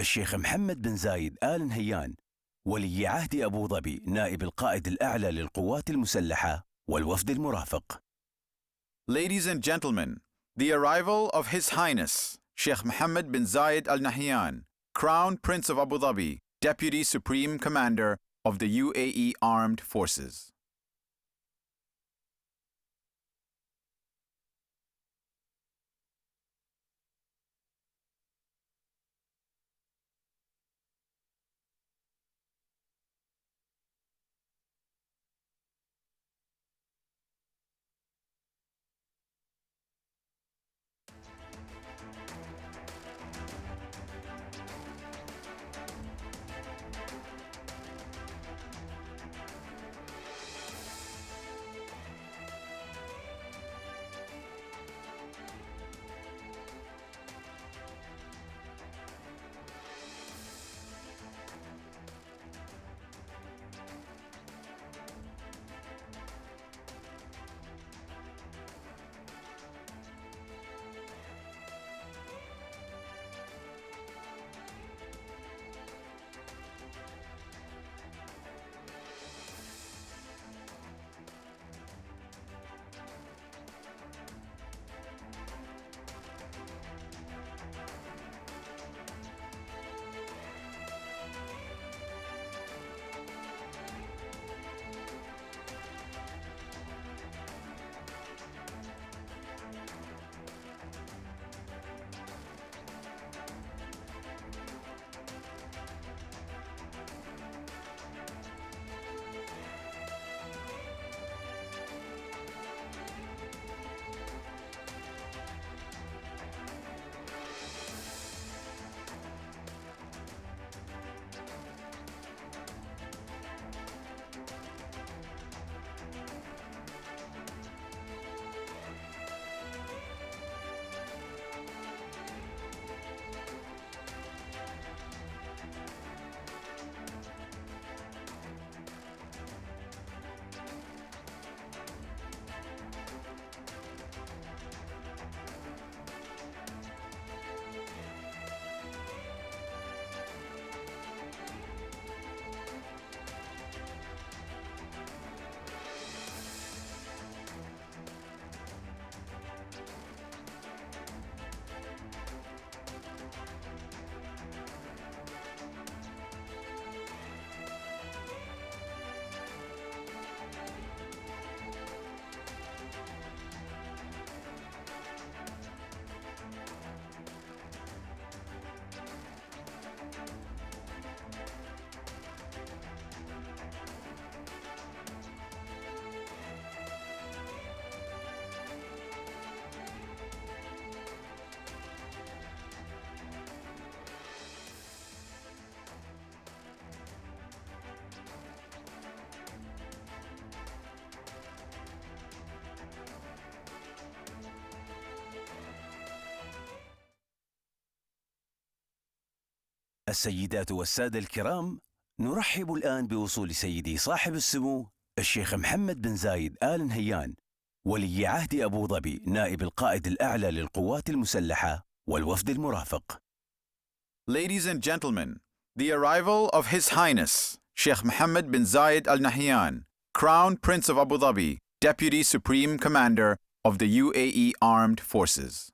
الشيخ محمد بن زايد آل نهيان ولي عهد أبو ظبي نائب القائد الأعلى للقوات المسلحة والوفد المرافق. Ladies and gentlemen, the arrival of His Highness Sheikh Mohammed bin Zayed Al Nahyan, Crown Prince of Abu Dhabi, Deputy Supreme Commander of the UAE Armed Forces. السيدات والسادة الكرام، نرحب الآن بوصول سيدي صاحب السمو الشيخ محمد بن زايد آل نهيان ولي عهد أبو ظبي نائب القائد الأعلى للقوات المسلحة والوفد المرافق. Ladies and gentlemen, the arrival of His Highness Sheikh Mohammed bin Zayed Al Nahyan, Crown Prince of Abu Dhabi, Deputy Supreme Commander of the UAE Armed Forces.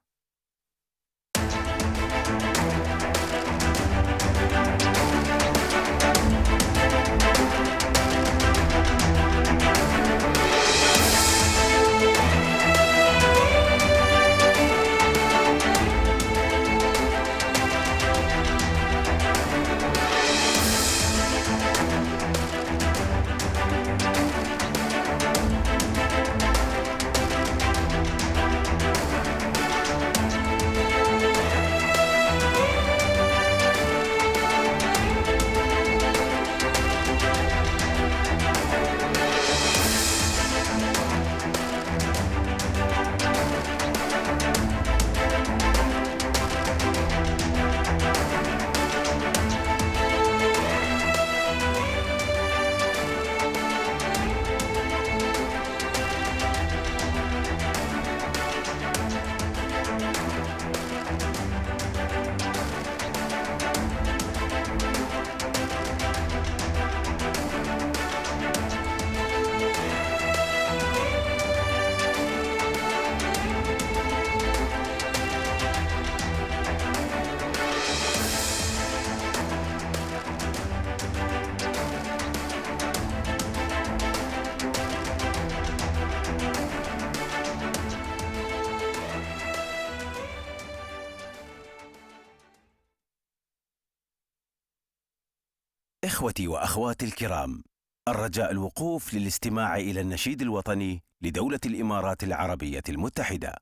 إخوتي وأخواتي الكرام، الرجاء الوقوف للاستماع إلى النشيد الوطني لدولة الإمارات العربية المتحدة.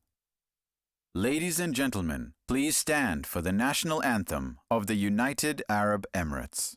Ladies and gentlemen, please stand for the national anthem of the United Arab Emirates.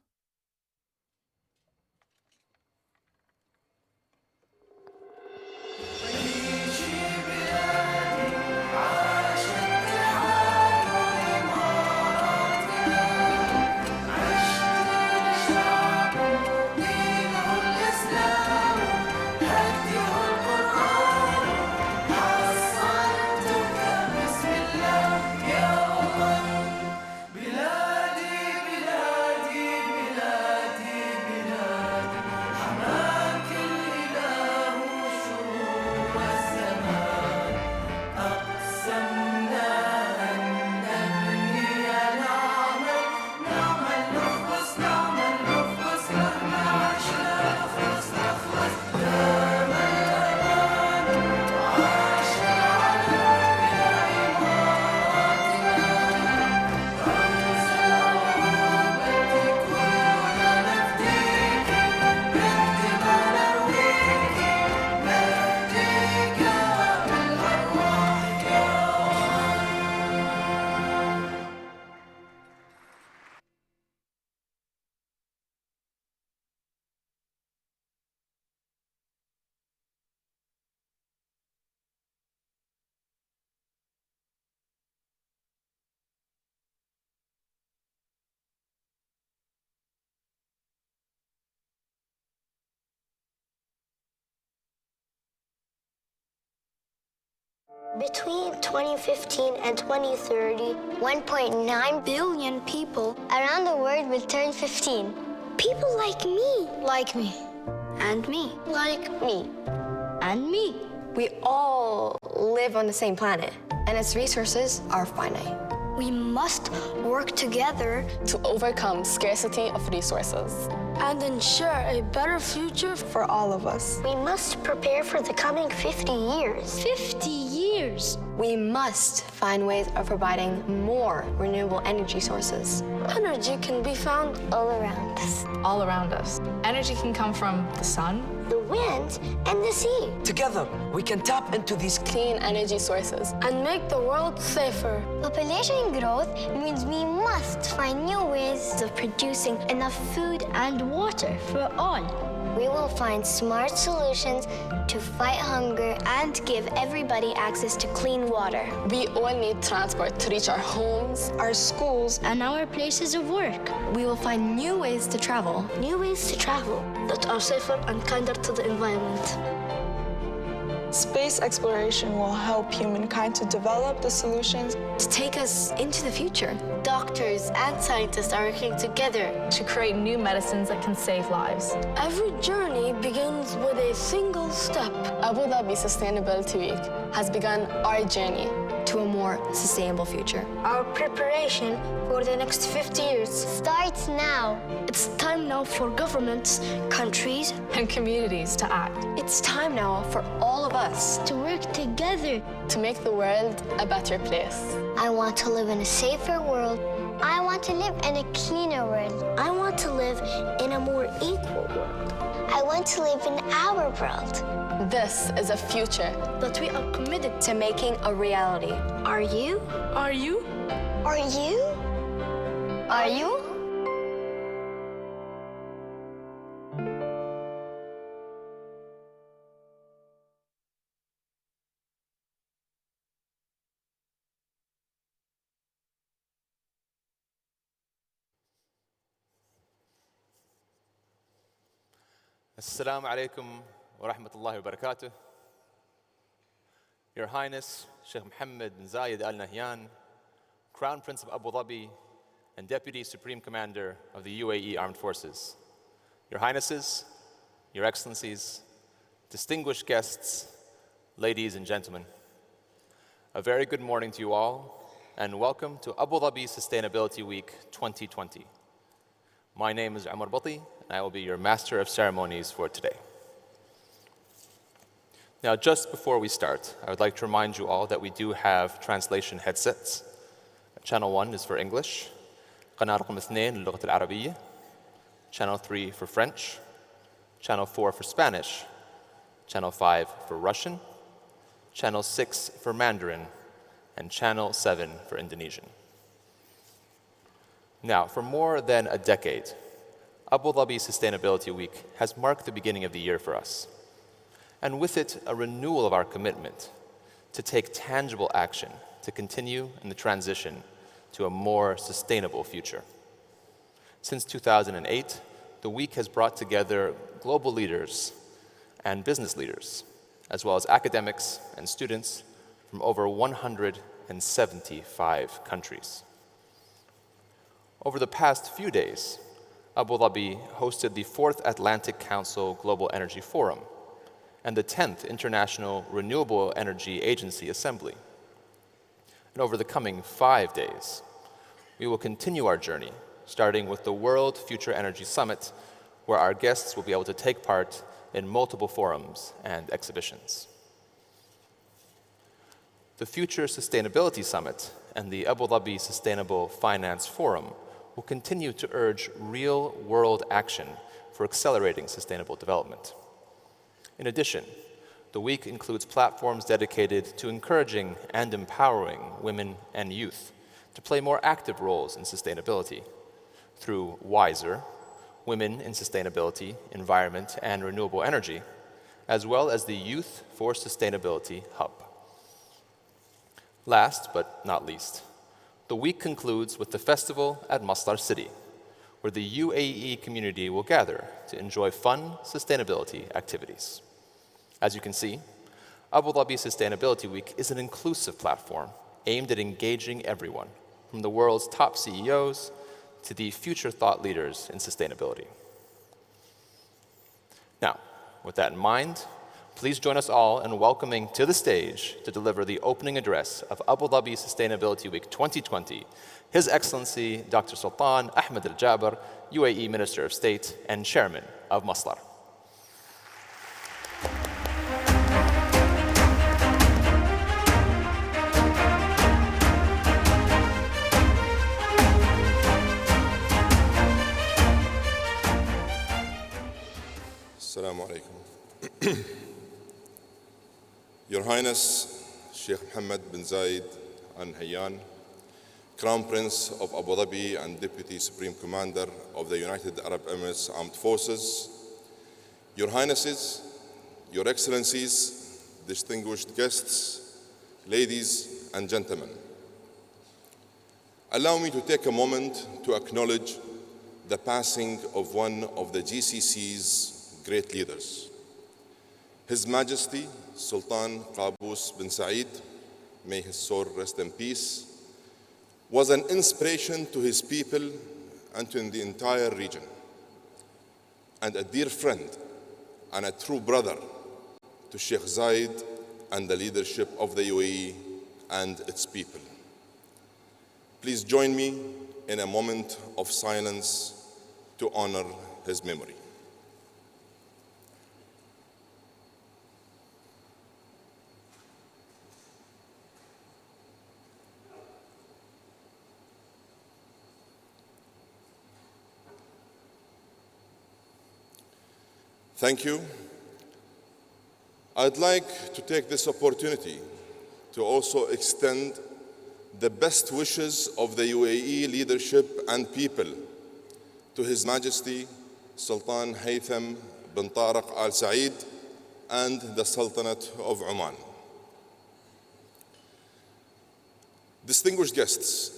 Between 2015 and 2030, 1.9 billion people around the world will turn 15. People like me. Like me. And me. Like me. And me. We all live on the same planet, and its resources are finite. We must work together to overcome scarcity of resources and ensure a better future for all of us. We must prepare for the coming 50 years. 50 years! We must find ways of providing more renewable energy sources. Energy can be found all around us. All around us. Energy can come from the sun, the wind, and the sea. Together, we can tap into these clean energy sources and make the world safer. Population growth means we must find new ways of producing enough food and water for all. We will find smart solutions to fight hunger and give everybody access to clean water. We all need transport to reach our homes, our schools, and our places of work. We will find new ways to travel. New ways to travel that are safer and kinder to the environment. Space exploration will help humankind to develop the solutions to take us into the future. Doctors and scientists are working together to create new medicines that can save lives. Every journey begins with a single step. Abu Dhabi Sustainability Week has begun our journey to a more sustainable future. Our preparation for the next 50 years starts now. It's time now for governments, countries, and communities to act. It's time now for all of us to work together to make the world a better place. I want to live in a safer world. I want to live in a cleaner world. I want to live in a more equal world. I want to live in our world. This is a future that we are committed to making a reality. Are you? Are you? Are you? Are you? Assalamu alaikum wa rahmatullahi wa barakatuh. Your Highness, Sheikh Mohammed bin Zayed Al Nahyan, Crown Prince of Abu Dhabi and Deputy Supreme Commander of the UAE Armed Forces. Your Highnesses, Your Excellencies, distinguished guests, ladies and gentlemen. A very good morning to you all, and welcome to Abu Dhabi Sustainability Week 2020. My name is Umar Bati, and I will be your Master of Ceremonies for today. Now, just before we start, I would like to remind you all that we do have translation Channel 1 is for English. قناة رقم 2 للغة العربية. Channel 3 for French, Channel 4 for Spanish, Channel 5 for Russian, Channel 6 for Mandarin, and Channel 7 for Indonesian. Now, for more than a decade, Abu Dhabi Sustainability Week has marked the beginning of the year for us, and with it, a renewal of our commitment to take tangible action to continue in the transition to a more sustainable future. Since 2008, the week has brought together global leaders and business leaders, as well as academics and students from over 175 countries. Over the past few days, Abu Dhabi hosted the 4th Atlantic Council Global Energy Forum and the 10th International Renewable Energy Agency Assembly. And over the coming 5 days, we will continue our journey, starting with the World Future Energy Summit, where our guests will be able to take part in multiple forums and exhibitions. The Future Sustainability Summit and the Abu Dhabi Sustainable Finance Forum will continue to urge real-world action for accelerating sustainable development. In addition, the week includes platforms dedicated to encouraging and empowering women and youth to play more active roles in sustainability through WISER, Women in Sustainability, Environment, and Renewable Energy, as well as the Youth for Sustainability Hub. Last but not least, the week concludes with the festival at Masdar City, where the UAE community will gather to enjoy fun sustainability activities. As you can see, Abu Dhabi Sustainability Week is an inclusive platform aimed at engaging everyone, from the world's top CEOs to the future thought leaders in sustainability. Now, with that in mind, please join us all in welcoming to the stage to deliver the opening address of Abu Dhabi Sustainability Week 2020, His Excellency Dr. Sultan Ahmed Al Jaber, UAE Minister of State and Chairman of Masdar. Assalamu alaikum. Your Highness, Sheikh Mohammed bin Zayed Al Nahyan, Crown Prince of Abu Dhabi and Deputy Supreme Commander of the United Arab Emirates Armed Forces, Your Highnesses, Your Excellencies, distinguished guests, ladies and gentlemen, allow me to take a moment to acknowledge the passing of one of the GCC's great leaders. His Majesty Sultan Qaboos bin Said, may his soul rest in peace, was an inspiration to his people and to the entire region, and a dear friend and a true brother to Sheikh Zayed and the leadership of the UAE and its people. Please join me in a moment of silence to honor his memory. Thank you. I'd like to take this opportunity to also extend the best wishes of the UAE leadership and people to His Majesty Sultan Haytham bin Tariq Al Said and the Sultanate of Oman. Distinguished guests,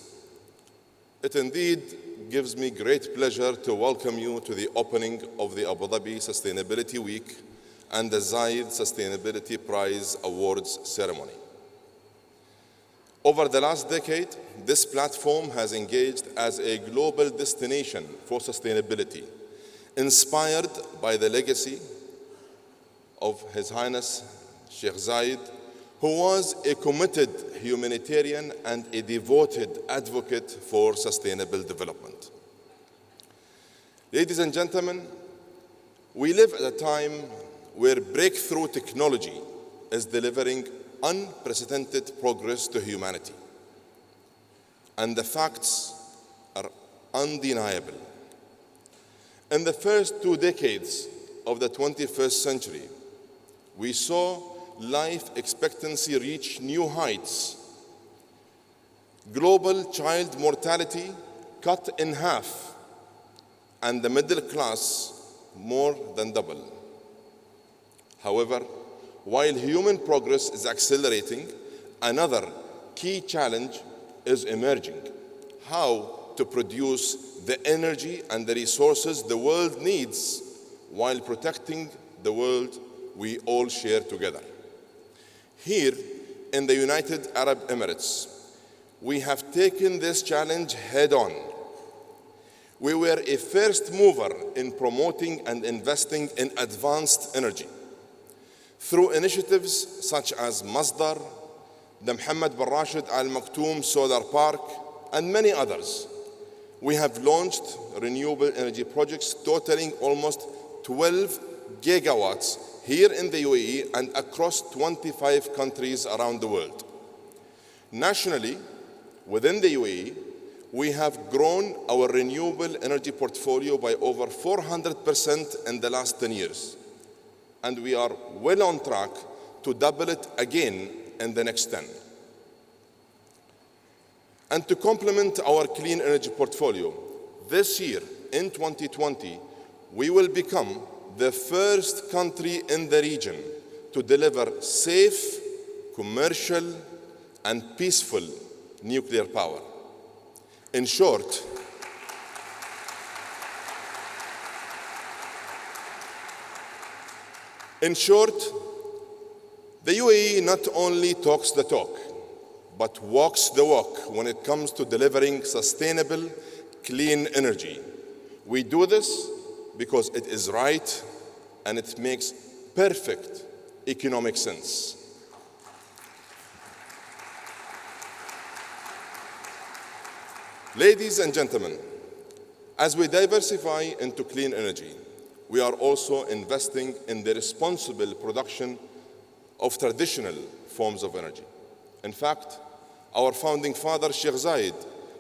it indeed gives me great pleasure to welcome you to the opening of the Abu Dhabi Sustainability Week and the Zayed Sustainability Prize Awards ceremony. Over the last decade, this platform has engaged as a global destination for sustainability, inspired by the legacy of His Highness Sheikh Zayed, who was a committed humanitarian and a devoted advocate for sustainable development. Ladies and gentlemen, we live at a time where breakthrough technology is delivering unprecedented progress to humanity. And the facts are undeniable. In the first 2 decades of the 21st century, we saw life expectancy reach new heights. Global child mortality cut in half, and the middle class more than double. However, while human progress is accelerating, another key challenge is emerging: how to produce the energy and the resources the world needs while protecting the world we all share together. Here in the United Arab Emirates, we have taken this challenge head-on. We were a first mover in promoting and investing in advanced energy. Through initiatives such as Masdar, the Mohammed bin Rashid Al Maktoum Solar Park, and many others, we have launched renewable energy projects totaling almost 12 gigawatts here in the UAE and across 25 countries around the world. Nationally, within the UAE, we have grown our renewable energy portfolio by over 400% in the last 10 years. And we are well on track to double it again in the next 10. And to complement our clean energy portfolio, this year, in 2020, we will become the first country in the region to deliver safe, commercial, and peaceful nuclear power. In short, the UAE not only talks the talk, but walks the walk when it comes to delivering sustainable, clean energy. We do this because it is right and it makes perfect economic sense. Ladies and gentlemen, as we diversify into clean energy, we are also investing in the responsible production of traditional forms of energy. In fact, our founding father, Sheikh Zayed,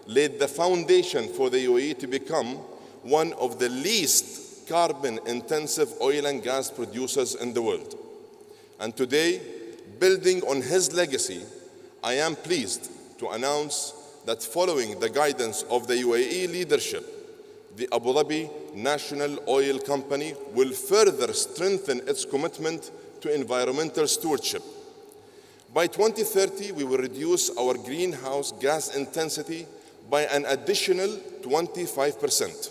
laid the foundation for the UAE to become one of the least carbon-intensive oil and gas producers in the world. And today, building on his legacy, I am pleased to announce that following the guidance of the UAE leadership, the Abu Dhabi National Oil Company will further strengthen its commitment to environmental stewardship. By 2030, we will reduce our greenhouse gas intensity by an additional 25%.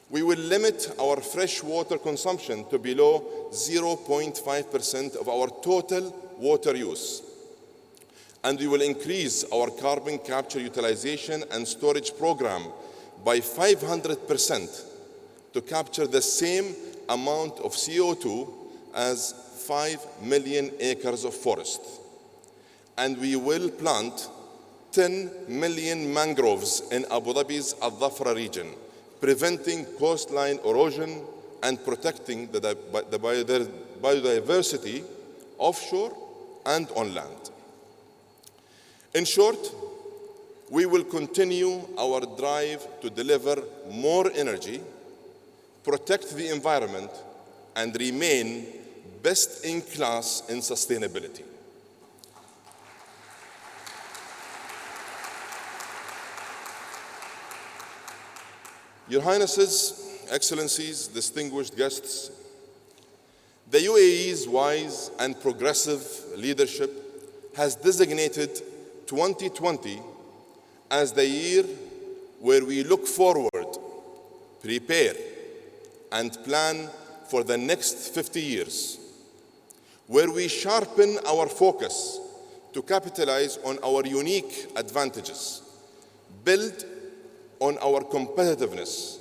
We will limit our fresh water consumption to below 0.5% of our total water use. And we will increase our carbon capture utilization and storage program by 500% to capture the same amount of CO2 as 5 million acres of forest. And we will plant 10 million mangroves in Abu Dhabi's Al Dhafra region, preventing coastline erosion and protecting the biodiversity offshore and on land. In short, we will continue our drive to deliver more energy, protect the environment, and remain best in class in sustainability. Your Highnesses, Excellencies, distinguished guests, the UAE's wise and progressive leadership has designated 2020 as the year where we look forward, prepare, and plan for the next 50 years, where we sharpen our focus to capitalize on our unique advantages, build on our competitiveness,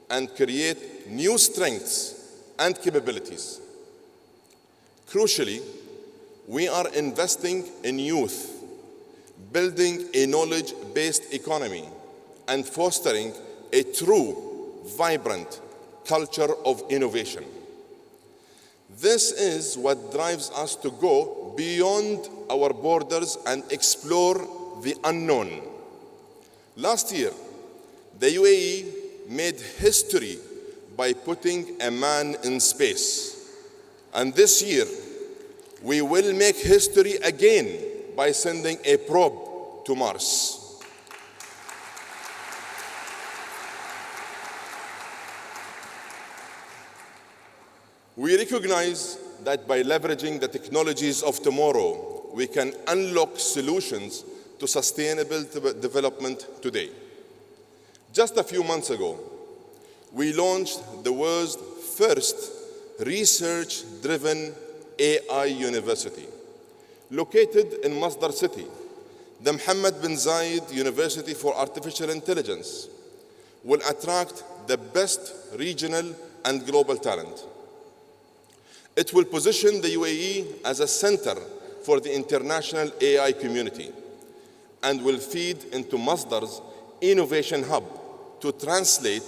and create new strengths and capabilities. Crucially, we are investing in youth, building a knowledge-based economy, and fostering a true, vibrant culture of innovation. This is what drives us to go beyond our borders and explore the unknown. Last year, the UAE made history by putting a man in space. And this year, we will make history again by sending a probe to Mars. We recognize that by leveraging the technologies of tomorrow, we can unlock solutions to sustainable development today. Just a few months ago, we launched the world's first research-driven AI university. Located in Masdar City, the Mohammed bin Zayed University for Artificial Intelligence will attract the best regional and global talent. It will position the UAE as a center for the international AI community and will feed into Masdar's innovation hub to translate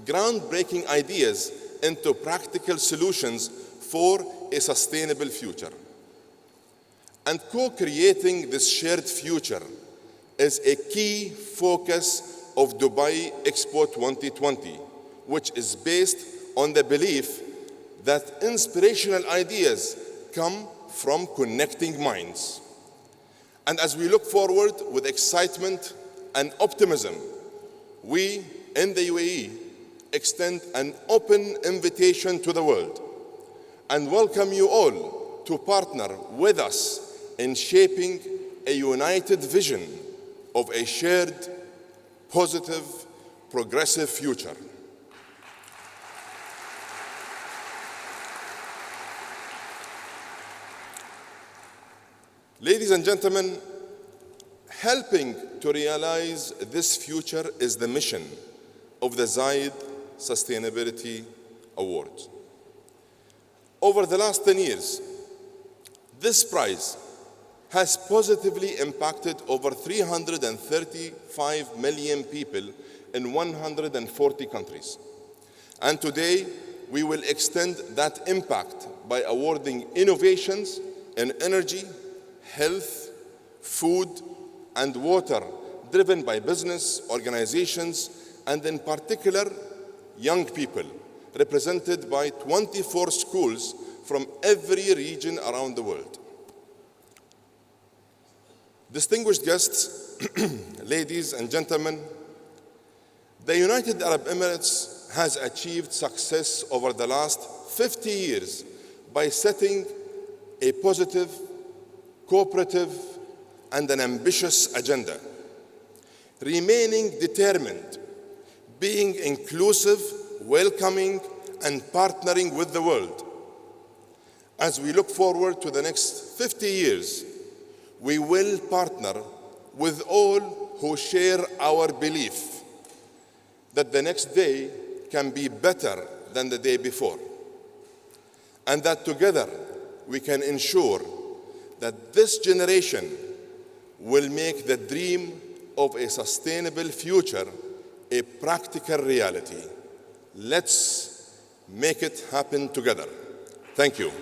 groundbreaking ideas into practical solutions for a sustainable future. And co-creating this shared future is a key focus of Dubai Expo 2020, which is based on the belief that inspirational ideas come from connecting minds. And as we look forward with excitement and optimism, we in the UAE extend an open invitation to the world and welcome you all to partner with us in shaping a united vision of a shared, positive, progressive future. Ladies and gentlemen, helping to realize this future is the mission of the Zayed Sustainability Award. Over the last 10 years, this prize has positively impacted over 335 million people in 140 countries. And today, we will extend that impact by awarding innovations in energy, health, food, and water driven by business, organizations, and in particular, young people, represented by 24 schools from every region around the world. Distinguished guests, ladies and gentlemen, the United Arab Emirates has achieved success over the last 50 years by setting a positive, cooperative, and an ambitious agenda, remaining determined, being inclusive, welcoming, and partnering with the world. As we look forward to the next 50 years, we will partner with all who share our belief that the next day can be better than the day before, and that together we can ensure that this generation will make the dream of a sustainable future a practical reality. Let's make it happen together. Thank you.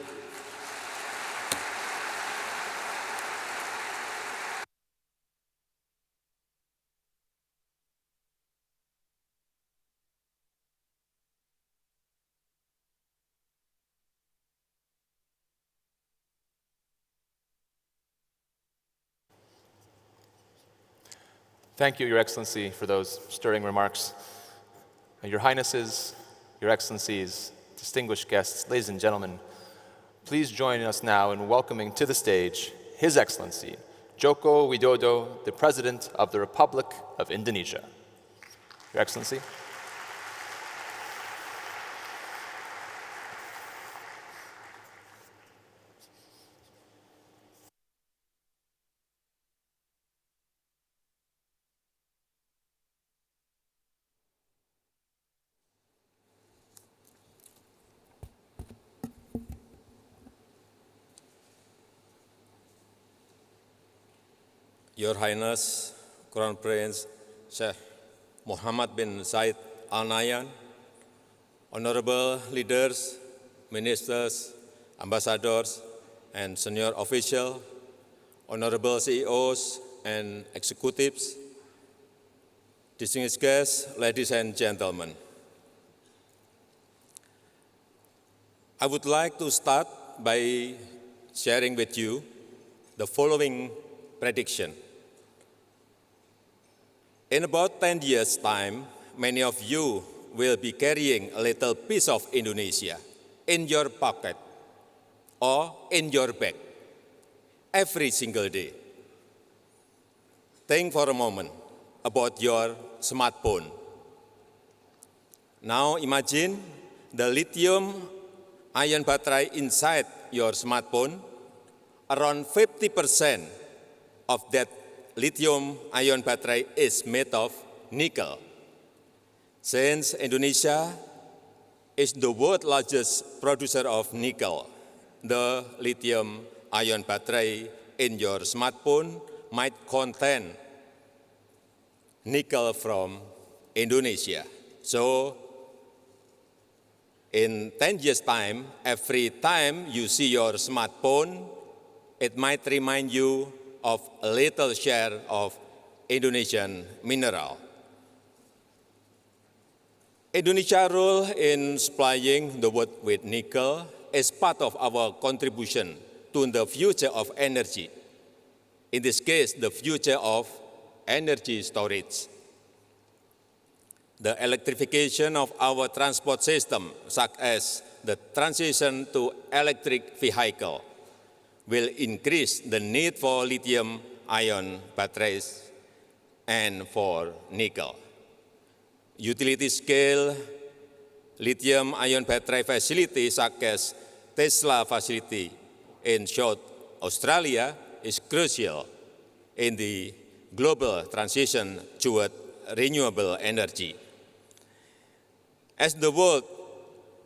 Thank you, Your Excellency, for those stirring remarks. Your Highnesses, Your Excellencies, distinguished guests, ladies and gentlemen, please join us now in welcoming to the stage His Excellency, Joko Widodo, the President of the Republic of Indonesia. Your Excellency. Your Highness, Crown Prince Sheikh Mohammed bin Zayed Al Nahyan, honorable leaders, ministers, ambassadors, and senior officials, honorable CEOs and executives, distinguished guests, ladies and gentlemen. I would like to start by sharing with you the following prediction. In about 10 years' time, many of you will be carrying a little piece of Indonesia in your pocket or in your bag every single day. Think for a moment about your smartphone. Now imagine the lithium-ion battery inside your smartphone. Around 50% of that lithium-ion battery is made of nickel. Since Indonesia is the world's largest producer of nickel, the lithium-ion battery in your smartphone might contain nickel from Indonesia. So, in 10 years' time, every time you see your smartphone, it might remind you of a little share of Indonesian mineral. Indonesia's role in supplying the world with nickel is part of our contribution to the future of energy. In this case, the future of energy storage. The electrification of our transport system, such as the transition to electric vehicle, will increase the need for lithium-ion batteries and for nickel. Utility-scale lithium-ion battery facilities such as Tesla facility in South Australia is crucial in the global transition toward renewable energy. As the world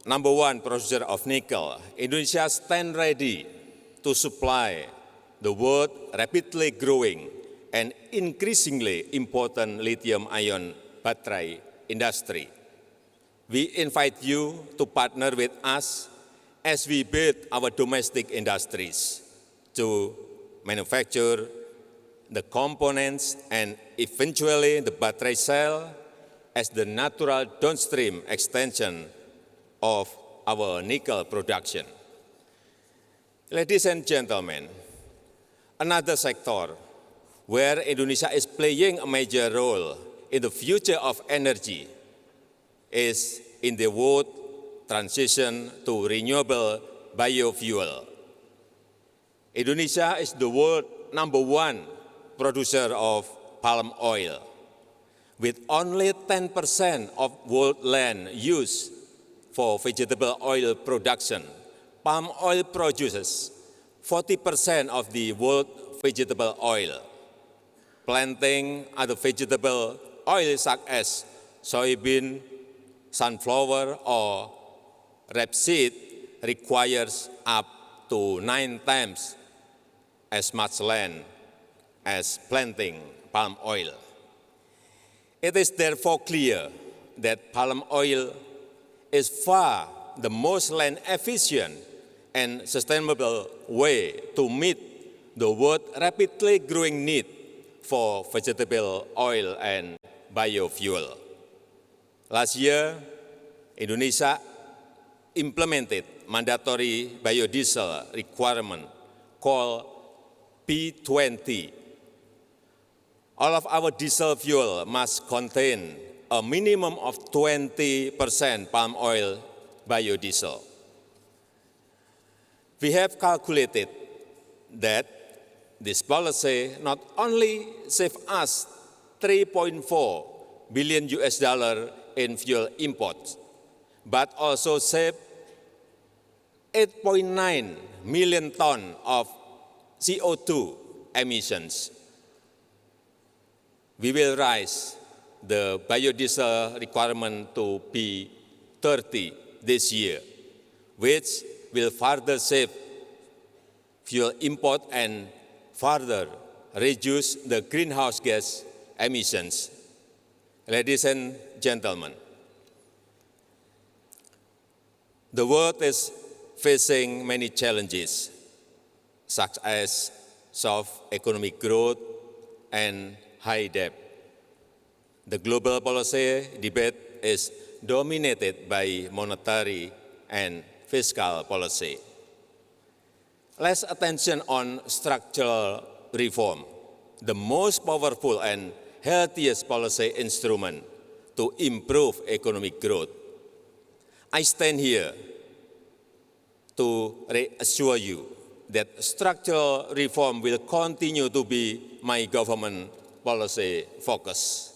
#1 producer of nickel, Indonesia stands ready to supply the world rapidly growing and increasingly important lithium-ion battery industry. We invite you to partner with us as we build our domestic industries to manufacture the components and eventually the battery cell as the natural downstream extension of our nickel production. Ladies and gentlemen, another sector where Indonesia is playing a major role in the future of energy is in the world transition to renewable biofuel. Indonesia is the world #1 producer of palm oil. With only 10% of world land used for vegetable oil production, palm oil produces 40% of the world vegetable oil. Planting other vegetable oil such as soybean, sunflower, or rapeseed requires up to 9 times as much land as planting palm oil. It is therefore clear that palm oil is far the most land efficient and sustainable way to meet the world's rapidly growing need for vegetable oil and biofuel. Last year, Indonesia implemented mandatory biodiesel requirement called P20. All of our diesel fuel must contain a minimum of 20% palm oil biodiesel. We have calculated that this policy not only saved us $3.4 billion in fuel imports, but also saved 8.9 million tons of CO2 emissions. We will raise the biodiesel requirement to P30 this year, which will further save fuel import and further reduce the greenhouse gas emissions. Ladies and gentlemen, the world is facing many challenges, such as soft economic growth and high debt. The global policy debate is dominated by monetary and fiscal policy. Less attention on structural reform, the most powerful and healthiest policy instrument to improve economic growth. I stand here to reassure you that structural reform will continue to be my government policy focus.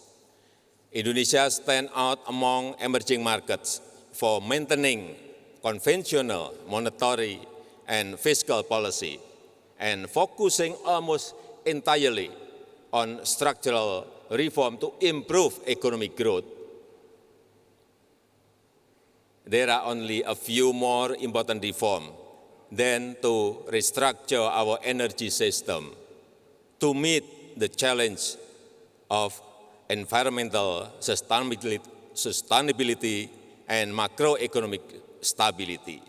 Indonesia stands out among emerging markets for maintaining conventional monetary and fiscal policy and focusing almost entirely on structural reform to improve economic growth. There are only a few more important reforms than to restructure our energy system to meet the challenge of environmental sustainability and macroeconomic stability.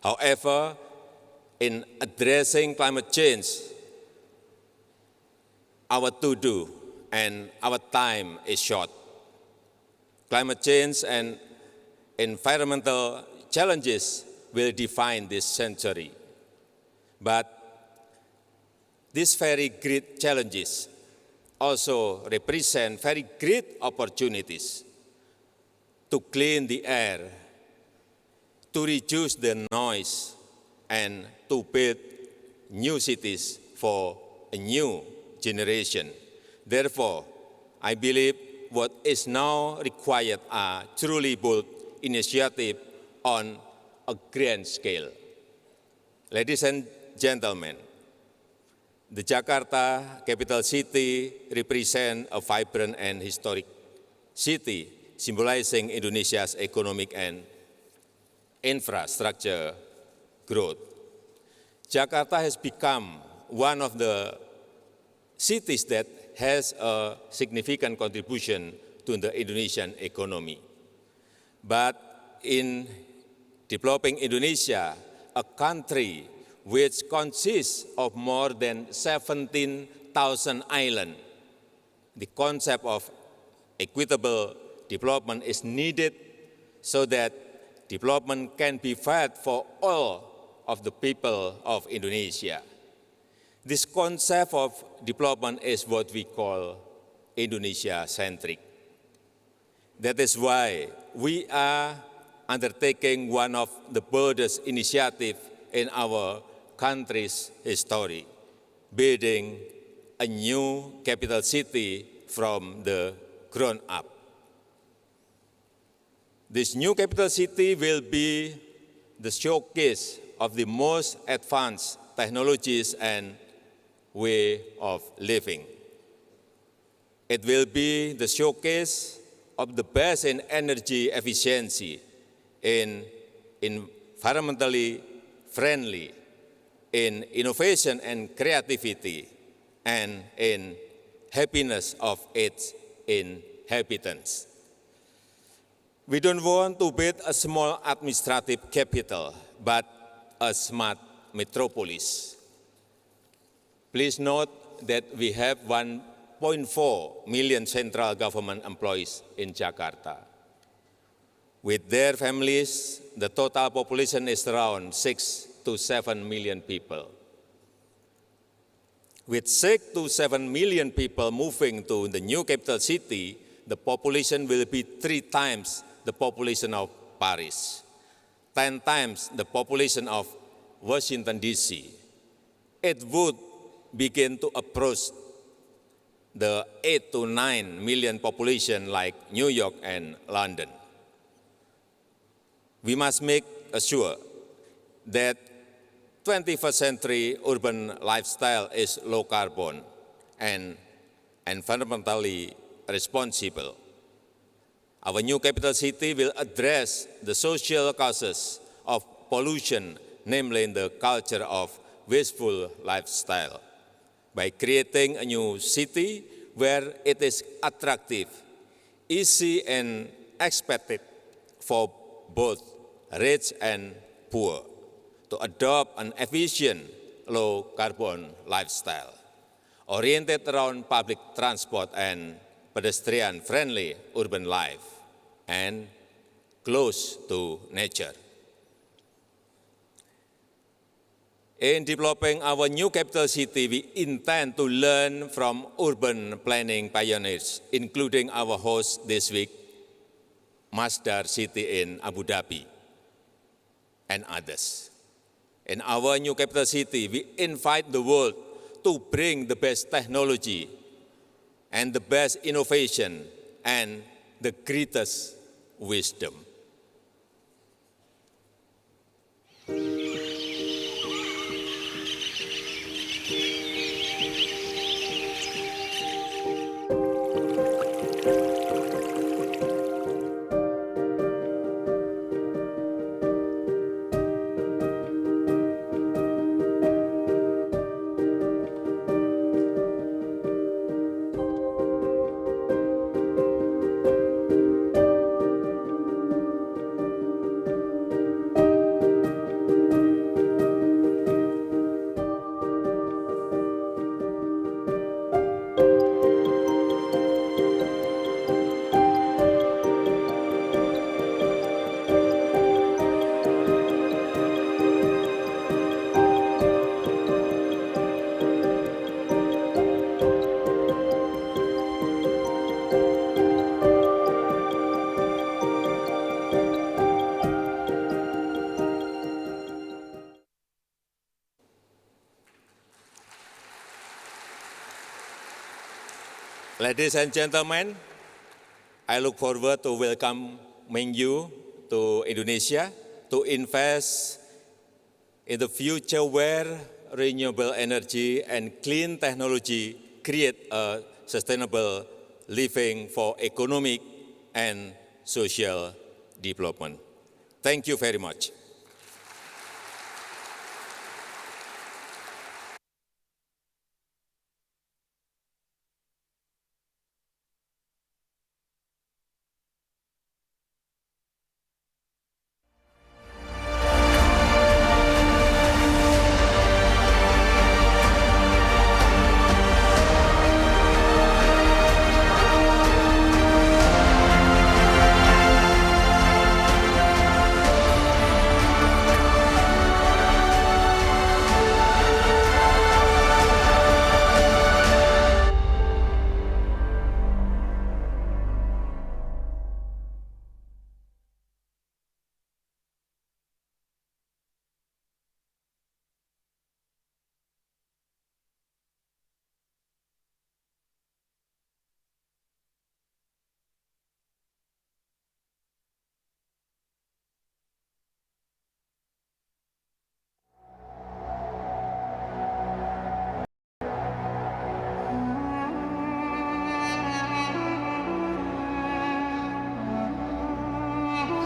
However, in addressing climate change, our to-do and our time is short. Climate change and environmental challenges will define this century. But these very great challenges also represent very great opportunities to clean the air, to reduce the noise, and to build new cities for a new generation. Therefore, I believe what is now required are truly bold initiatives on a grand scale. Ladies and gentlemen, the Jakarta capital city represents a vibrant and historic city symbolizing Indonesia's economic and infrastructure growth. Jakarta has become one of the cities that has a significant contribution to the Indonesian economy. But in developing Indonesia, a country which consists of more than 17,000 islands, the concept of equitable development is needed so that development can be fair for all of the people of Indonesia. This concept of development is what we call Indonesia-centric. That is why we are undertaking one of the boldest initiatives in our country's history, building a new capital city from the ground up. This new capital city will be the showcase of the most advanced technologies and way of living. It will be the showcase of the best in energy efficiency, in environmentally friendly, in innovation and creativity, and in happiness of its inhabitants. We don't want to build a small administrative capital, but a smart metropolis. Please note that we have 1.4 million central government employees in Jakarta. With their families, the total population is around 6 to 7 million people. With 6 to 7 million people moving to the new capital city, the population will be 3 times the population of Paris, 10 times the population of Washington, D.C. It would begin to approach the 8 to 9 million population like New York and London. We must make sure that 21st century urban lifestyle is low carbon and environmentally responsible. Our new capital city will address the social causes of pollution, namely the culture of wasteful lifestyle, by creating a new city where it is attractive, easy and expected for both rich and poor to adopt an efficient, low-carbon lifestyle, oriented around public transport and pedestrian-friendly urban life, and close to nature. In developing our new capital city, we intend to learn from urban planning pioneers, including our host this week, Masdar City in Abu Dhabi, and others. In our new capital city, we invite the world to bring the best technology and the best innovation and the greatest wisdom. Ladies and gentlemen, I look forward to welcoming you to Indonesia to invest in the future where renewable energy and clean technology create a sustainable living for economic and social development. Thank you very much.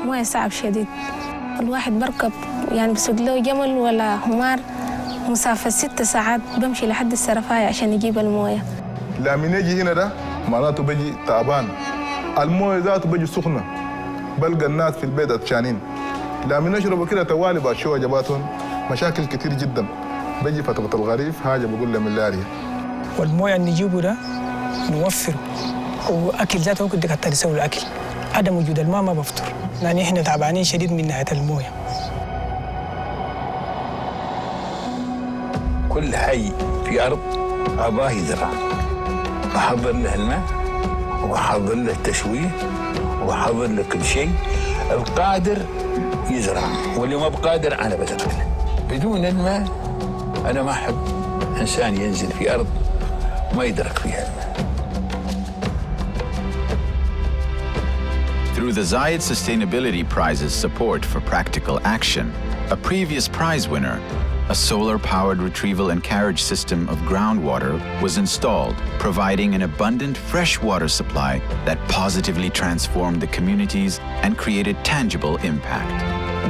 موية صعب شديد. الواحد بركب يعني بسوق له جمل ولا حمار مسافة 6 ساعات بمشي لحد السرفاية عشان يجيب الموية. لما نجي هنا ده معناته بيجي تعبان. الموية ذاته بيجي سخنة. بلقى الناس في البيت عطشانين. لما نشربوا كده توالي بعد شوية جباتهم مشاكل كتير جدا. بيجي فترة الغريف حاجة بقول له ملاريا. والموية اللي نجيبه ده نوفره وأكل ذاته ممكن تكتر يسوي الأكل. عدم وجود الماء ما بفطر لأن إحنا تعبانين شديد من ناحية الموية. كل حي في أرض أباه يزرع فحضر له الماء وحضر له التشويه وحضر له كل شيء. القادر يزرع واللي ما بقادر أنا بزرع له. بدون الماء أنا ما أحب إنسان ينزل في أرض ما يدرك فيها الماء. Through the Zayed Sustainability Prize's support for practical action, a previous prize winner, a solar-powered retrieval and carriage system of groundwater was installed, providing an abundant fresh water supply that positively transformed the communities and created tangible impact.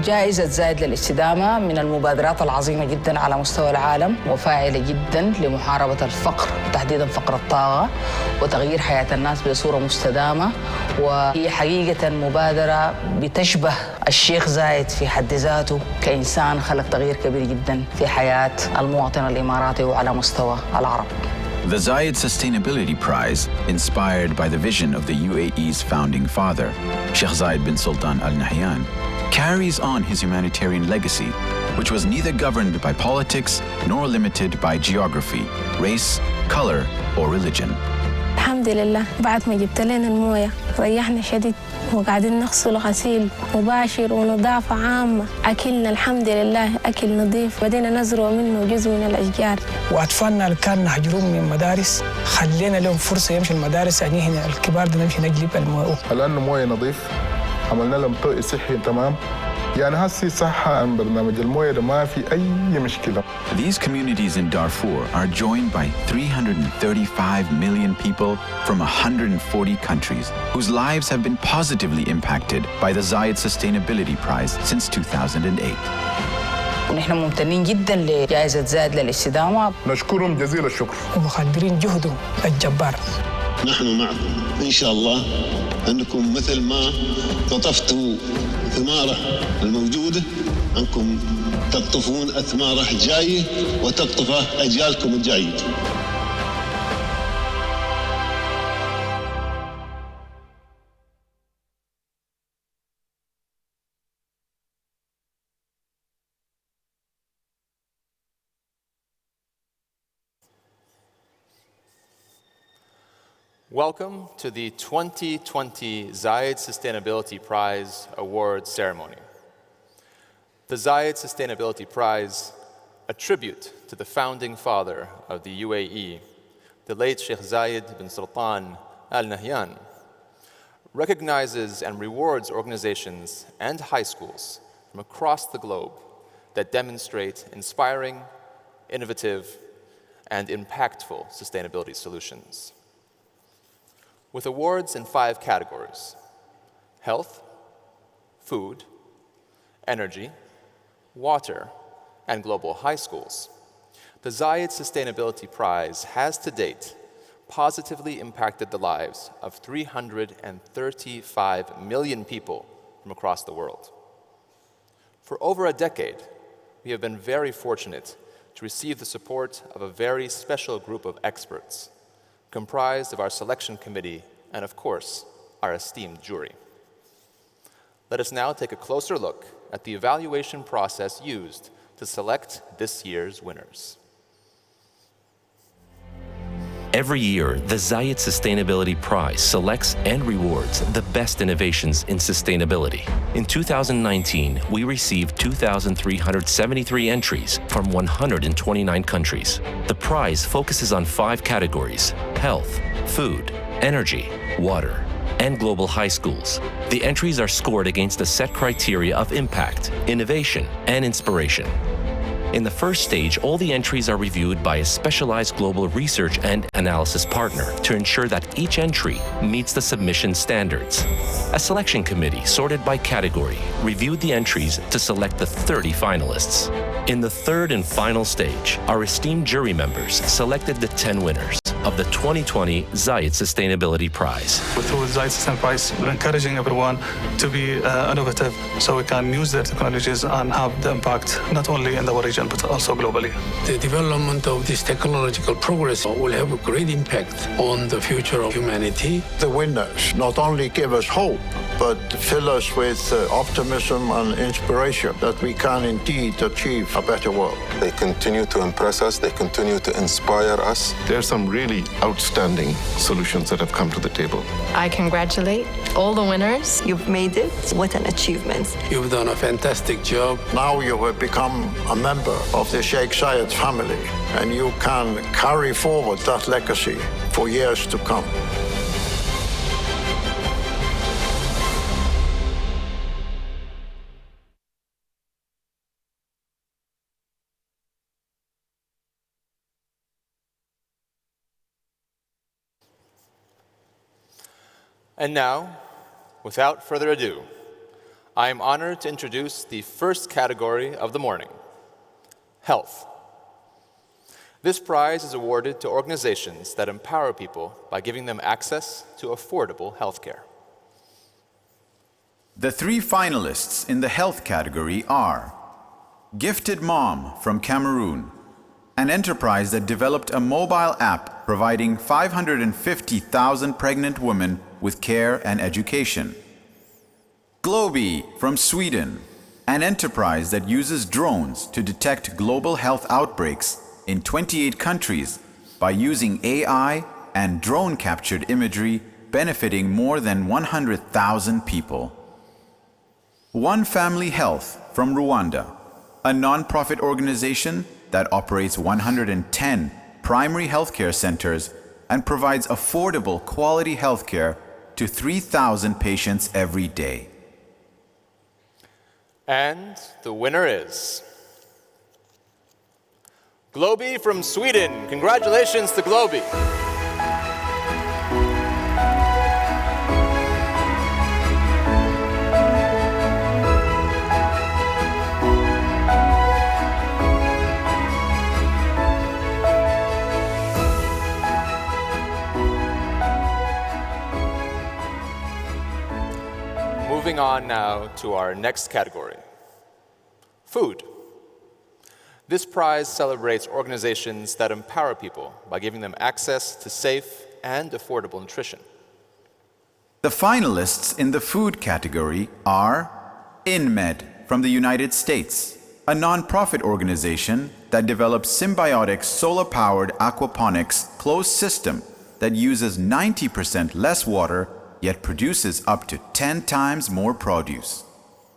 جائزة زايد للاستدامة من المبادرات العظيمة جدا على مستوى العالم وفاعلة جدا لمحاربة الفقر تحديدا فقر الطاقة وتغيير حياة الناس بصورة مستدامة. وهي حقيقة مبادرة بتشبه الشيخ زايد في حد ذاته كإنسان خلق تغيير كبير جدا في حياة المواطن الإماراتي وعلى مستوى العرب. The Zayed Sustainability Prize, inspired by the vision of the UAE's founding father, Sheikh Zayed bin Sultan Al Nahyan, carries on his humanitarian legacy, which was neither governed by politics nor limited by geography, race, color, or religion. الحمد لله بعد ما جبت لنا المويه ريحنا شديد وقاعدين نغسل غسيل مباشر ونظافة عامة. أكلنا الحمد لله أكل نظيف، بدينا نزرع منه جزء من الأشجار. وأطفالنا اللي كانوا محجوبين من المدارس خلينا لهم فرصة يمشي المدارس، يعني هنا الكبار ده نمشي نجلب المويه. الآن مويه نظيف، عملنا لهم طوق صحي تمام. يعني هسي صحة عن برنامج المويه ده ما في أي مشكلة. These communities in Darfur are joined by 335 million people from 140 countries whose lives have been positively impacted by the Zayed Sustainability Prize since 2008. ونحن ممتنين جدا لجائزة زايد للاستدامة. نشكرهم جزيل الشكر ومقدرين جهدهم الجبار. نحن معكم إن شاء الله أنكم مثل ما قطفتوا ثماره الموجودة أنكم تقطفون أثماره الجاية وتقطفه أجيالكم الجاية. Welcome to the 2020 Zayed Sustainability Prize Awards ceremony. The Zayed Sustainability Prize, a tribute to the founding father of the UAE, the late Sheikh Zayed bin Sultan Al Nahyan, recognizes and rewards organizations and high schools from across the globe that demonstrate inspiring, innovative, and impactful sustainability solutions. With awards in 5 categories: health, food, energy, water, and global high schools, the Zayed Sustainability Prize has to date positively impacted the lives of 335 million people from across the world. For over a decade, we have been very fortunate to receive the support of a very special group of experts, comprised of our selection committee and, of course, our esteemed jury. Let us now take a closer look at the evaluation process used to select this year's winners. Every year, the Zayed Sustainability Prize selects and rewards the best innovations in sustainability. In 2019, we received 2,373 entries from 129 countries. The prize focuses on 5 categories: health, food, energy, water, and global high schools. The entries are scored against a set criteria of impact, innovation, and inspiration. In the first stage, all the entries are reviewed by a specialized global research and analysis partner to ensure that each entry meets the submission standards. A selection committee, sorted by category, reviewed the entries to select the 30 finalists. In the third and final stage, our esteemed jury members selected the 10 winners of the 2020 Zayed Sustainability Prize. Through the Zayed Sustainability Prize, we're encouraging everyone to be innovative so we can use their technologies and have the impact not only in our region but also globally. The development of this technological progress will have a great impact on the future of humanity. The winners not only give us hope, but fill us with optimism and inspiration that we can indeed achieve a better world. They continue to impress us, they continue to inspire us. There are some really outstanding solutions that have come to the table. I congratulate all the winners. You've made it. What an achievement. You've done a fantastic job. Now you have become a member of the Sheikh Zayed family, and you can carry forward that legacy for years to come. And now, without further ado, I am honored to introduce the first category of the morning: health. This prize is awarded to organizations that empower people by giving them access to affordable health care. The 3 finalists in the health category are Gifted Mom from Cameroon, an enterprise that developed a mobile app providing 550,000 pregnant women with care and education. Globi from Sweden, an enterprise that uses drones to detect global health outbreaks in 28 countries by using AI and drone-captured imagery, benefiting more than 100,000 people. One Family Health from Rwanda, a non-profit organization that operates 110 primary healthcare centers and provides affordable quality healthcare to 3,000 patients every day. And the winner is Globi from Sweden. Congratulations to Globi. Moving on now to our next category, food. This prize celebrates organizations that empower people by giving them access to safe and affordable nutrition. The finalists in the food category are InMed from the United States, a non-profit organization that develops symbiotic solar-powered aquaponics closed system that uses 90% less water yet produces up to 10 times more produce.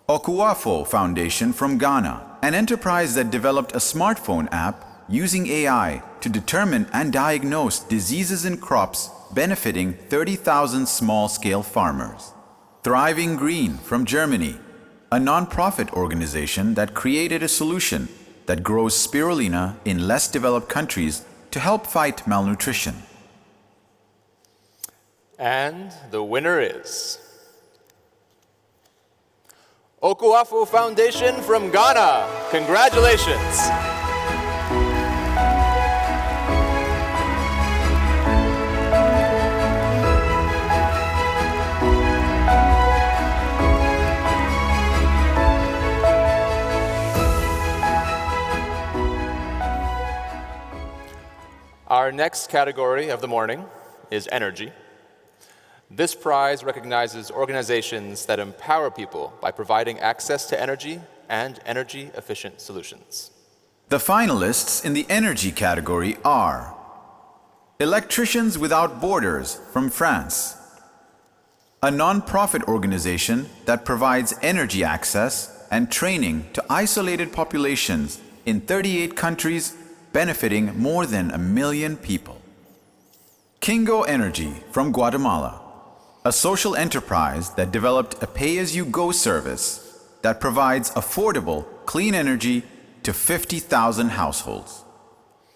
Okuafo Foundation from Ghana, an enterprise that developed a smartphone app using AI to determine and diagnose diseases in crops benefiting 30,000 small-scale farmers. Thriving Green from Germany, a non-profit organization that created a solution that grows spirulina in less developed countries to help fight malnutrition. And the winner is Okuafo Foundation from Ghana. Congratulations. Our next category of the morning is energy. This prize recognizes organizations that empower people by providing access to energy and energy-efficient solutions. The finalists in the energy category are Electricians Without Borders from France, a non-profit organization that provides energy access and training to isolated populations in 38 countries, benefiting more than 1 million people. Kingo Energy from Guatemala, a social enterprise that developed a pay-as-you-go service that provides affordable, clean energy to 50,000 households.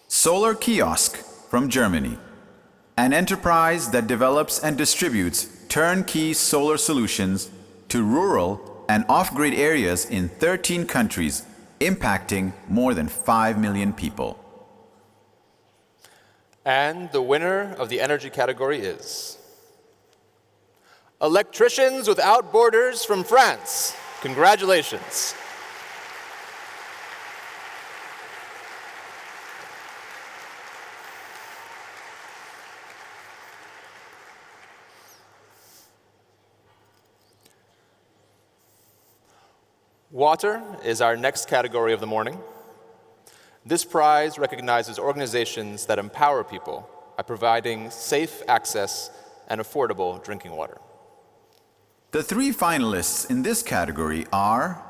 Solar Kiosk from Germany, an enterprise that develops and distributes turnkey solar solutions to rural and off-grid areas in 13 countries, impacting more than 5 million people. And the winner of the energy category is Electricians Without Borders from France. Congratulations. Water is our next category of the morning. This prize recognizes organizations that empower people by providing safe access and affordable drinking water. The 3 finalists in this category are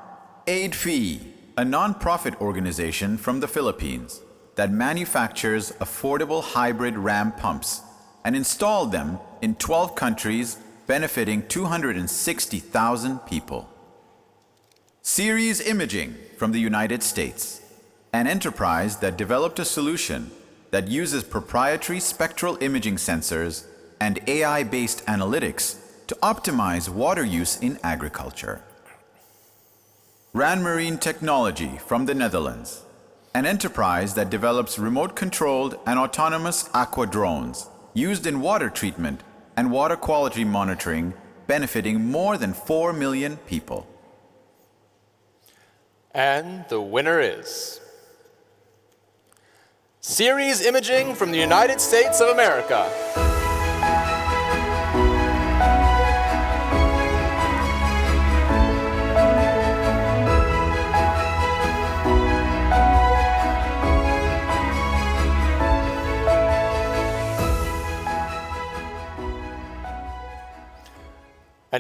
ADFW, a non-profit organization from the Philippines that manufactures affordable hybrid ram pumps and installed them in 12 countries, benefiting 260,000 people. Ceres Imaging from the United States, an enterprise that developed a solution that uses proprietary spectral imaging sensors and AI-based analytics to optimize water use in agriculture. Ran Marine Technology from the Netherlands, an enterprise that develops remote-controlled and autonomous aqua drones used in water treatment and water quality monitoring, benefiting more than 4 million people. And the winner is Ceres Imaging from the United States of America.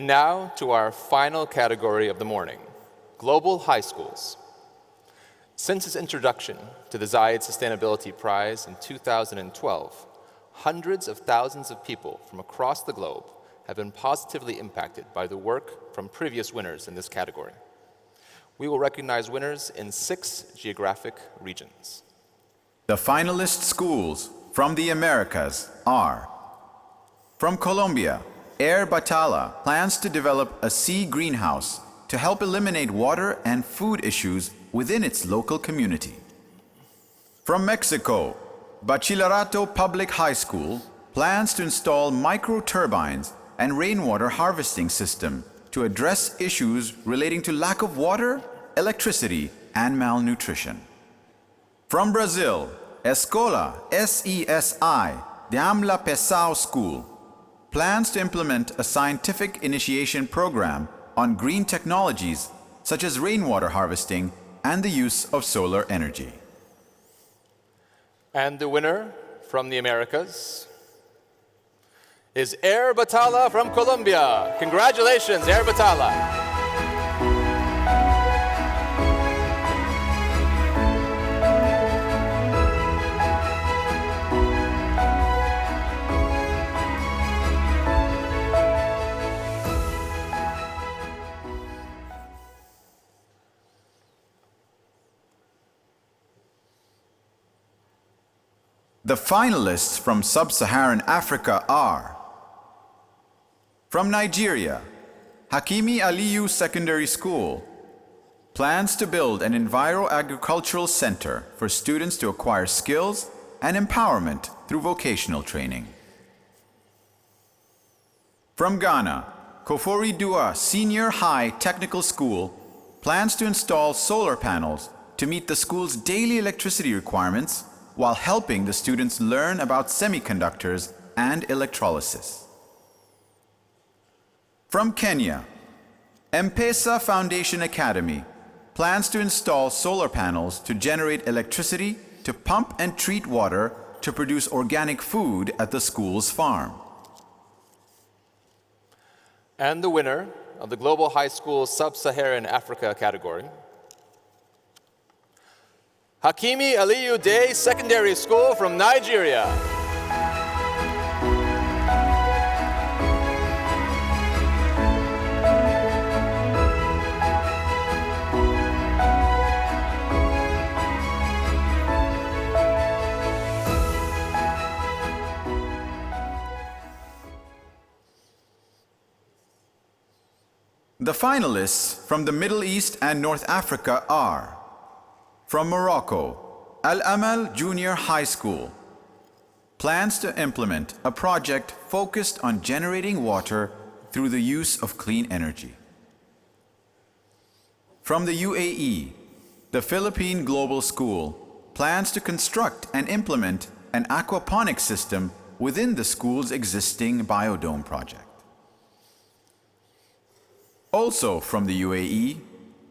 And now to our final category of the morning, global high schools. Since its introduction to the Zayed Sustainability Prize in 2012, hundreds of thousands of people from across the globe have been positively impacted by the work from previous winners in this category. We will recognize winners in 6 geographic regions. The finalist schools from the Americas are: from Colombia, Air Batala plans to develop a sea greenhouse to help eliminate water and food issues within its local community. From Mexico, Bachillerato Public High School plans to install micro-turbines and rainwater harvesting system to address issues relating to lack of water, electricity, and malnutrition. From Brazil, Escola SESI de Amla Pessoa School plans to implement a scientific initiation program on green technologies such as rainwater harvesting and the use of solar energy. And the winner from the Americas is Air Batala from Colombia. Congratulations, Air Batala. The finalists from Sub-Saharan Africa are: from Nigeria, Hakimi Aliyu Secondary School plans to build an enviro-agricultural center for students to acquire skills and empowerment through vocational training. From Ghana, Kofori Dua Senior High Technical School plans to install solar panels to meet the school's daily electricity requirements while helping the students learn about semiconductors and electrolysis. From Kenya, M-Pesa Foundation Academy plans to install solar panels to generate electricity to pump and treat water to produce organic food at the school's farm. And the winner of the Global High School Sub-Saharan Africa category, Hakimi Aliyu Day Secondary School from Nigeria. The finalists from the Middle East and North Africa are: from Morocco, Al-Amal Junior High School plans to implement a project focused on generating water through the use of clean energy. From the UAE, the Philippine Global School plans to construct and implement an aquaponics system within the school's existing biodome project. Also from the UAE,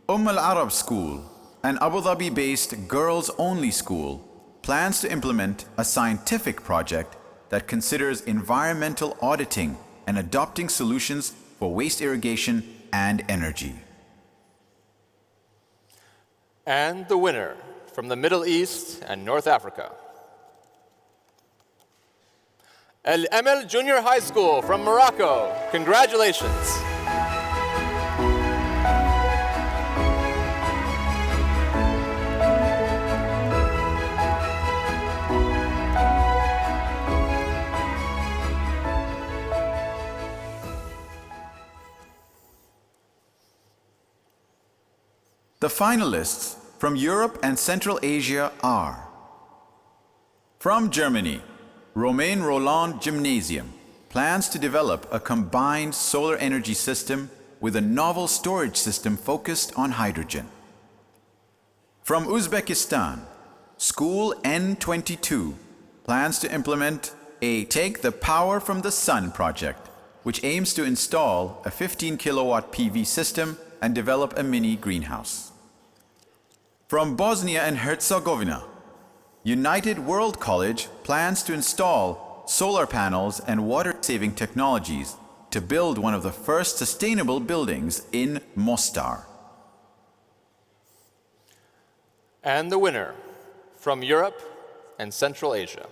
Al Arab School, an Abu Dhabi-based girls-only school, plans to implement a scientific project that considers environmental auditing and adopting solutions for waste irrigation and energy. And the winner from the Middle East and North Africa, Al-Amal Junior High School from Morocco. Congratulations. The finalists from Europe and Central Asia are: from Germany, Romain Roland Gymnasium plans to develop a combined solar energy system with a novel storage system focused on hydrogen. From Uzbekistan, School N22 plans to implement a Take the Power from the Sun project, which aims to install a 15 kilowatt PV system and develop a mini greenhouse. From Bosnia and Herzegovina, United World College plans to install solar panels and water-saving technologies to build one of the first sustainable buildings in Mostar. And the winner from Europe and Central Asia.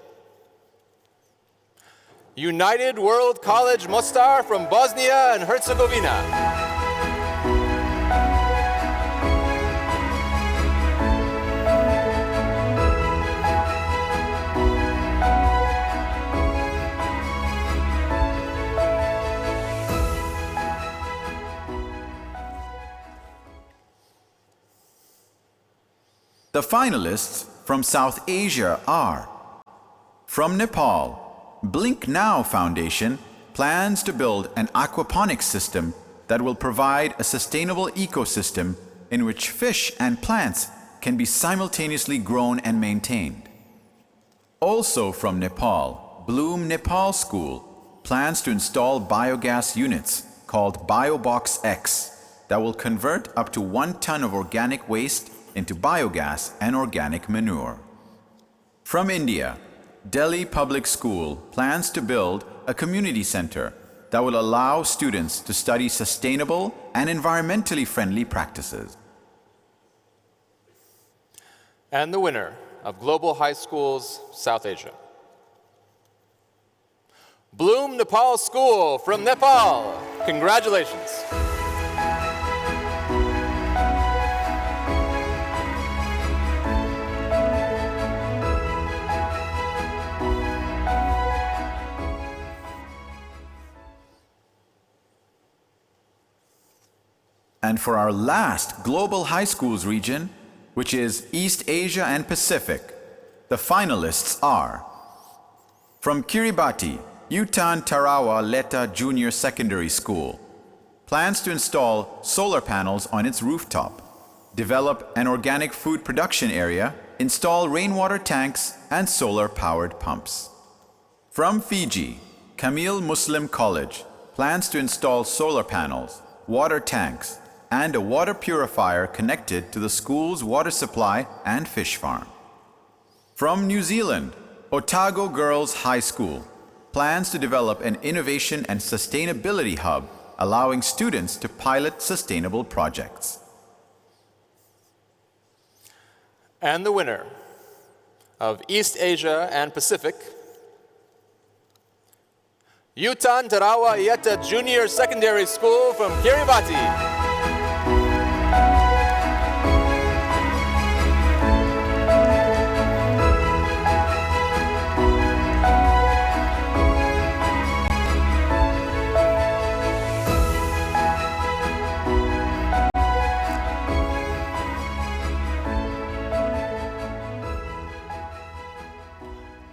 United World College Mostar from Bosnia and Herzegovina. The finalists from South Asia are: from Nepal, Blink Now Foundation plans to build an aquaponics system that will provide a sustainable ecosystem in which fish and plants can be simultaneously grown and maintained. Also from Nepal, Bloom Nepal School plans to install biogas units called BioBox X that will convert up to 1 ton of organic waste into biogas and organic manure. From India, Delhi Public School plans to build a community center that will allow students to study sustainable and environmentally friendly practices. And the winner of Global High Schools South Asia. Bloom Nepal School from Nepal. Congratulations. And for our last Global High Schools region, which is East Asia and Pacific, the finalists are: from Kiribati, Utan Tarawa Letta Junior Secondary School plans to install solar panels on its rooftop, develop an organic food production area, install rainwater tanks and solar-powered pumps. From Fiji, Camille Muslim College plans to install solar panels, water tanks, and a water purifier connected to the school's water supply and fish farm. From New Zealand, Otago Girls High School plans to develop an innovation and sustainability hub, allowing students to pilot sustainable projects. And the winner of East Asia and Pacific, Utan Tarawa Yetta Junior Secondary School from Kiribati.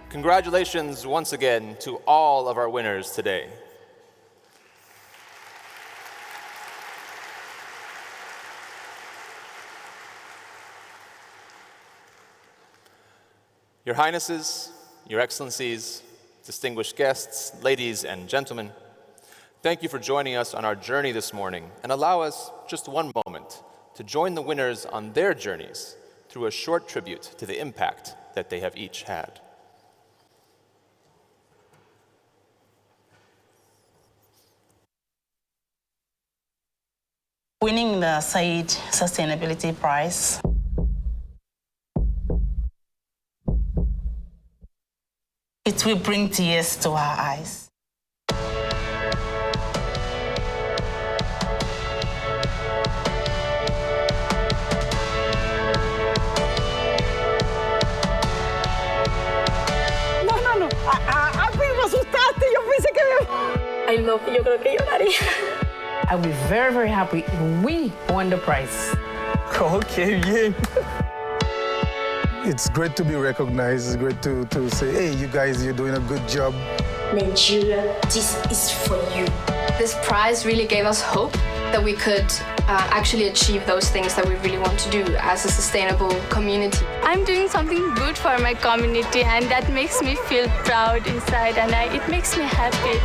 Congratulations once again to all of our winners today. Your Highnesses, Your Excellencies, distinguished guests, ladies and gentlemen, thank you for joining us on our journey this morning, and allow us just one moment to join the winners on their journeys through a short tribute to the impact that they have each had. Winning the Zayed Sustainability Prize, it will bring tears to our eyes. No. Apenas asustaste. Yo pensé que Ay, no, yo creo que lloraría. I'll be very, very happy if we won the prize. Okay, yeah. It's great to be recognized. It's great to say, hey, you guys, you're doing a good job. Nigeria, this is for you. This prize really gave us hope that we could actually achieve those things that we really want to do as a sustainable community. I'm doing something good for my community, and that makes me feel proud inside, and it makes me happy.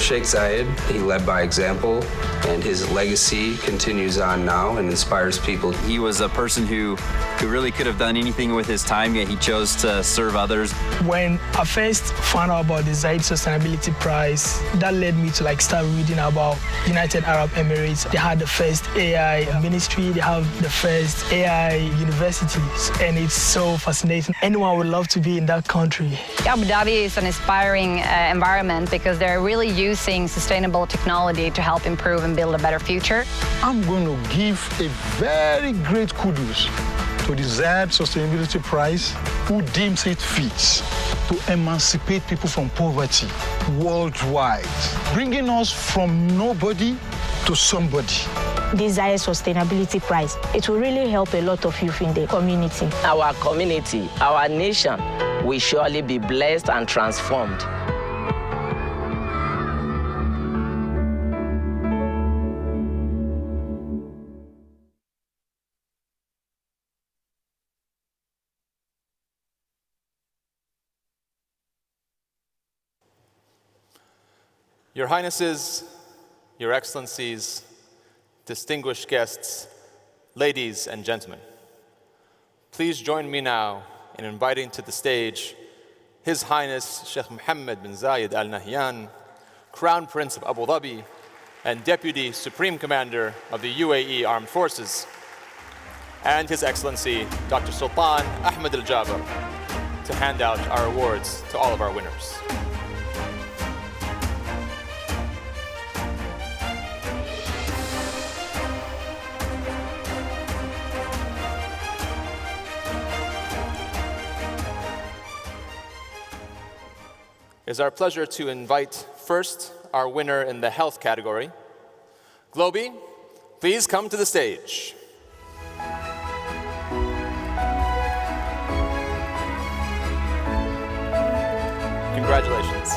Sheikh Zayed, he led by example, and his legacy continues on now and inspires people. He was a person who really could have done anything with his time, yet he chose to serve others. When I first found out about the Zayed Sustainability Prize, that led me to start reading about United Arab Emirates. They had the first AI ministry, they have the first AI universities, and it's so fascinating. Anyone would love to be in that country. Abu Dhabi is an inspiring environment because they're really using sustainable technology to help improve and build a better future. I'm going to give a very great kudos to the Zayed Sustainability Prize, who deems it fit to emancipate people from poverty worldwide, bringing us from nobody to somebody. The Zayed Sustainability Prize, it will really help a lot of youth in the community. Our community, our nation will surely be blessed and transformed. Your Highnesses, Your Excellencies, distinguished guests, ladies and gentlemen, please join me now in inviting to the stage His Highness Sheikh Mohammed bin Zayed Al Nahyan, Crown Prince of Abu Dhabi and Deputy Supreme Commander of the UAE Armed Forces, and His Excellency Dr. Sultan Ahmed Al Jaber to hand out our awards to all of our winners. It's our pleasure to invite first our winner in the health category. Globy, please come to the stage. Congratulations.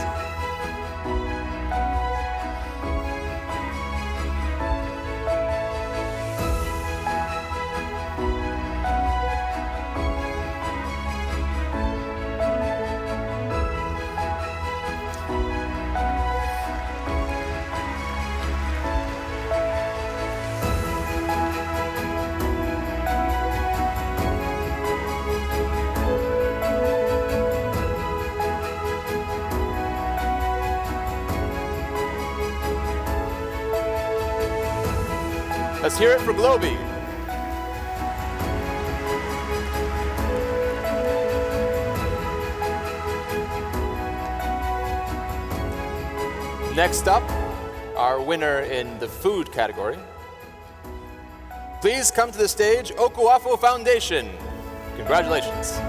Let's hear it for Globy. Next up, our winner in the food category. Please come to the stage, Okuafo Foundation. Congratulations.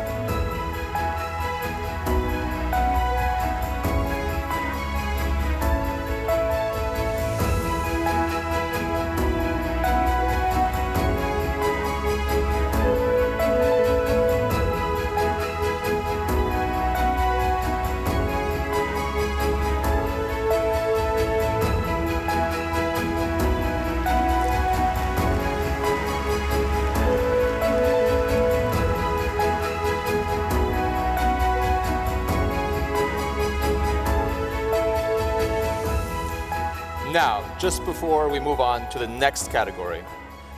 Now, just before we move on to the next category,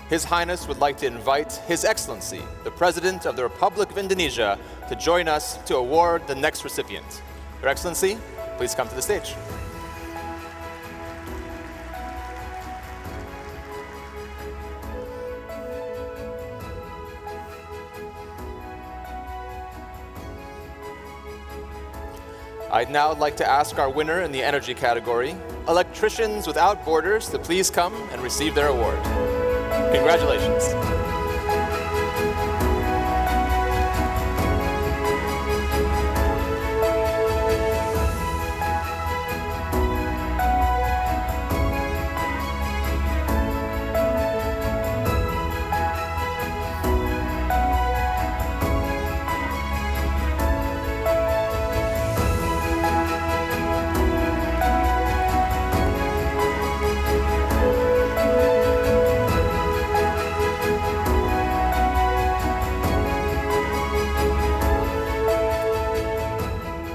His Highness would like to invite His Excellency, the President of the Republic of Indonesia, to join us to award the next recipient. Your Excellency, please come to the stage. I'd now like to ask our winner in the energy category, Electricians Without Borders, to please come and receive their award. Congratulations.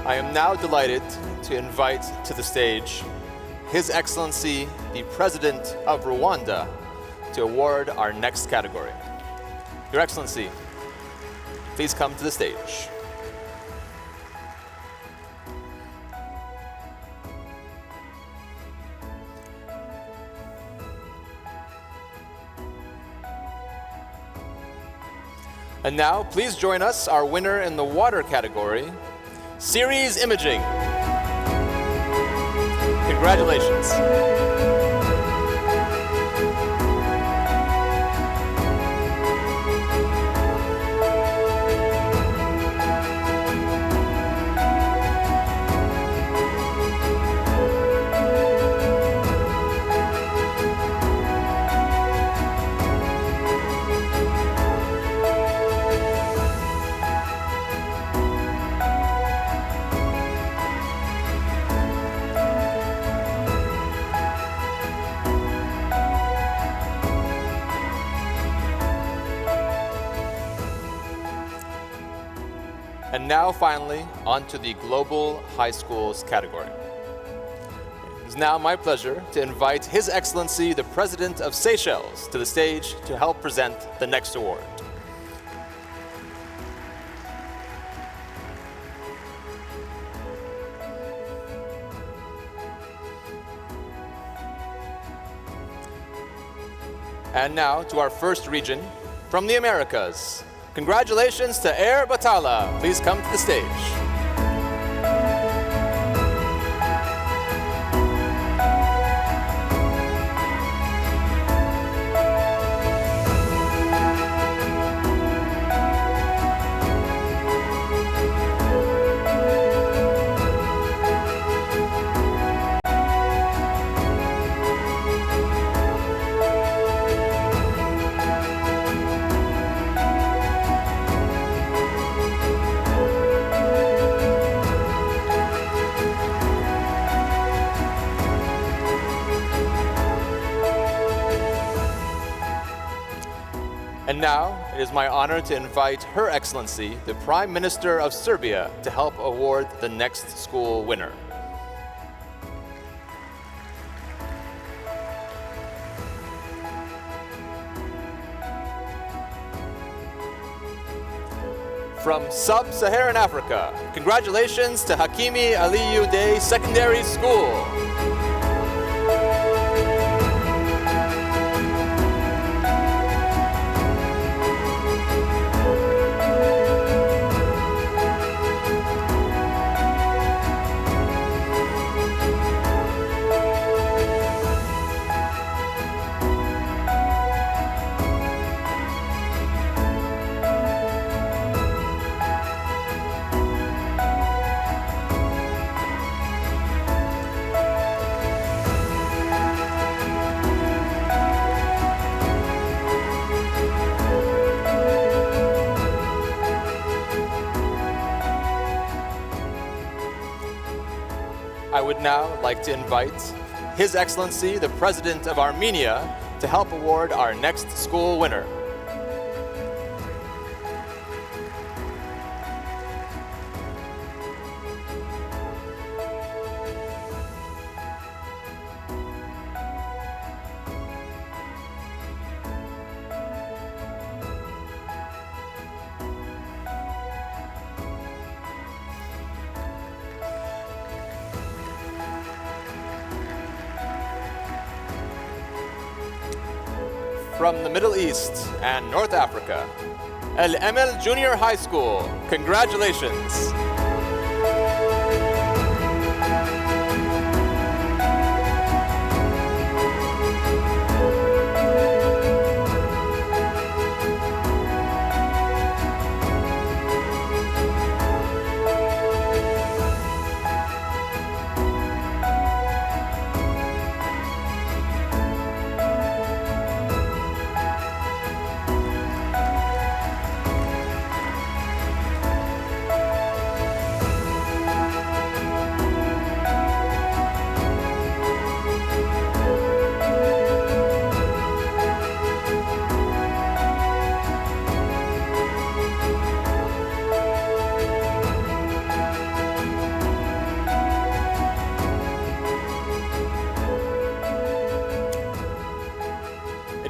I am now delighted to invite to the stage His Excellency, the President of Rwanda, to award our next category. Your Excellency, please come to the stage. And now, please join us, our winner in the water category, Series Imaging. Congratulations. And now, finally, on to the Global High Schools category. It is now my pleasure to invite His Excellency, the President of Seychelles, to the stage to help present the next award. And now to our first region, from the Americas. Congratulations to Air Batala. Please come to the stage. And now, it is my honor to invite Her Excellency, the Prime Minister of Serbia, to help award the next school winner. From Sub-Saharan Africa, congratulations to Hakimi Aliyu Day Secondary School. I would now like to invite His Excellency, the President of Armenia, to help award our next school winner. From the Middle East and North Africa, El Emel Junior High School, congratulations.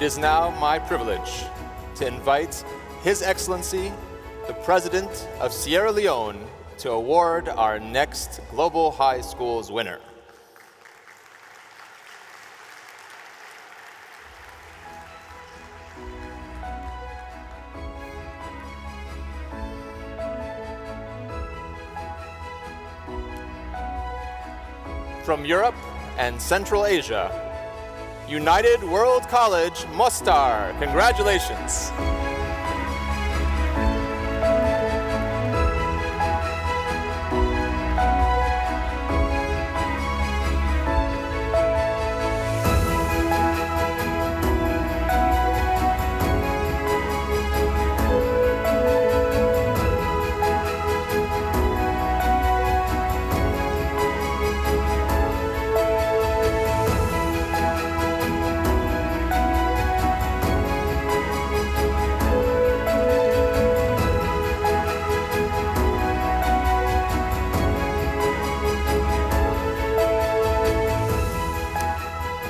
It is now my privilege to invite His Excellency, the President of Sierra Leone, to award our next Global High Schools winner. From Europe and Central Asia, United World College, Mostar. Congratulations.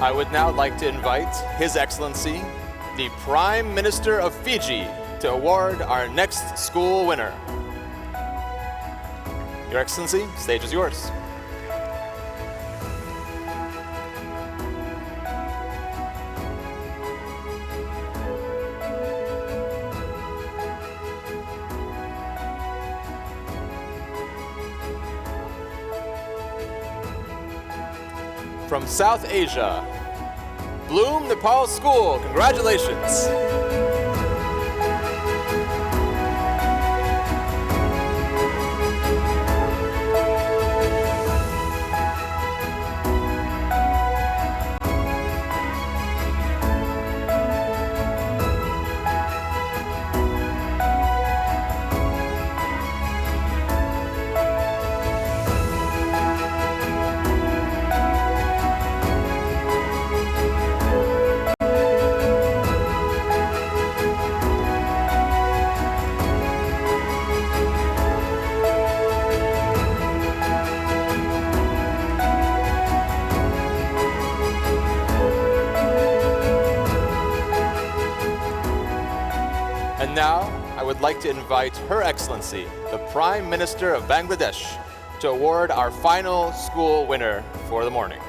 I would now like to invite His Excellency, the Prime Minister of Fiji, to award our next school winner. Your Excellency, stage is yours. From South Asia, Bloom Nepal School, congratulations. And now, I would like to invite Her Excellency, the Prime Minister of Bangladesh, to award our final school winner for the morning.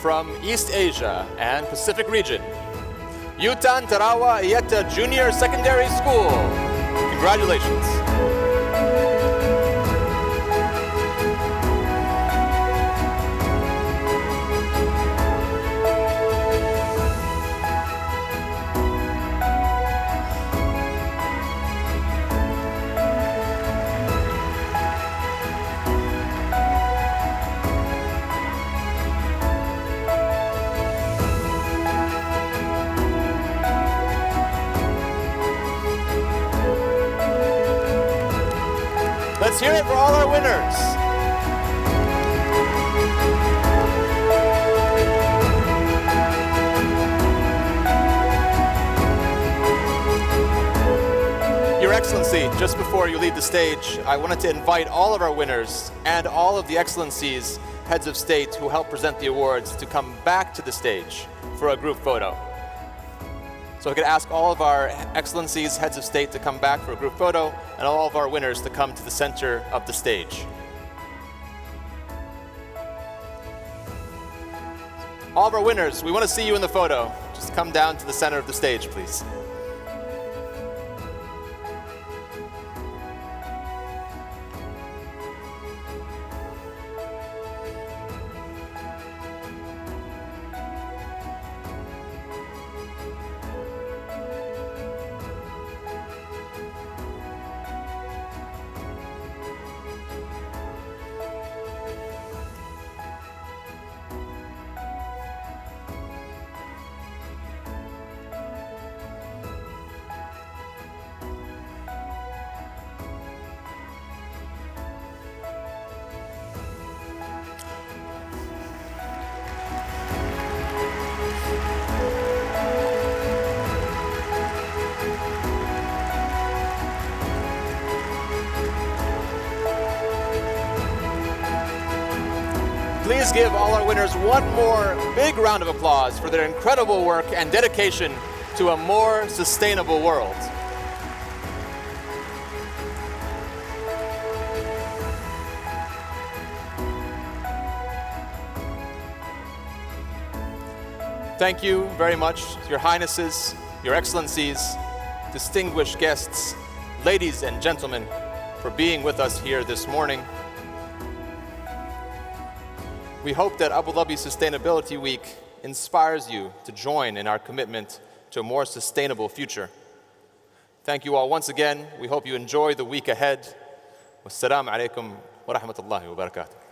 From East Asia and Pacific region, Yutan Tarawa Ieta Junior Secondary School. Congratulations. Let's hear it for all our winners. Your Excellency, just before you leave the stage, I wanted to invite all of our winners and all of the Excellencies, heads of state who helped present the awards to come back to the stage for a group photo. So I could ask all of our Excellencies, heads of state to come back for a group photo, and all of our winners to come to the center of the stage. All of our winners, we want to see you in the photo. Just come down to the center of the stage, please. Please give all our winners one more big round of applause for their incredible work and dedication to a more sustainable world. Thank you very much, Your Highnesses, Your Excellencies, distinguished guests, ladies and gentlemen, for being with us here this morning. We hope that Abu Dhabi Sustainability Week inspires you to join in our commitment to a more sustainable future. Thank you all once again. We hope you enjoy the week ahead. Wassalamu alaikum wa rahmatullahi wa barakatuh.